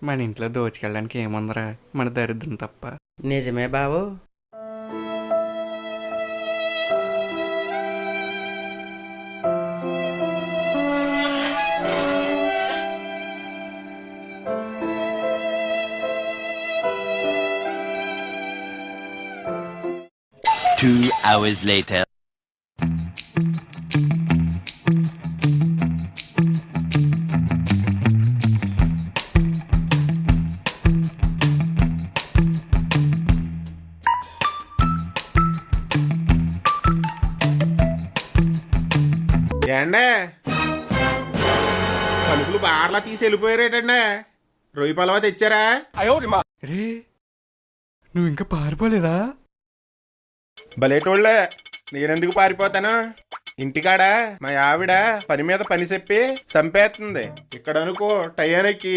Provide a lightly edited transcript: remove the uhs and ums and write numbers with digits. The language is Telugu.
మన ఇంట్లో దోచుకెళ్ళడానికి ఏముందరా, మన దరిద్రం తప్ప. నిజమే బావు. Two hours later. ఏండే తలుపులు బార్లా తీసి వెళ్ళిపోయారేటండే? రొయ్యి పలవ తెచ్చారా? రే, నువ్వు ఇంకా పారిపోలేదా? భలేటోళ్ళే, నేనెందుకు పారిపోతాను? ఇంటికాడ మా ఆవిడ పని మీద పని చెప్పి చంపేస్తుంది. ఇక్కడ అనుకో టయానికి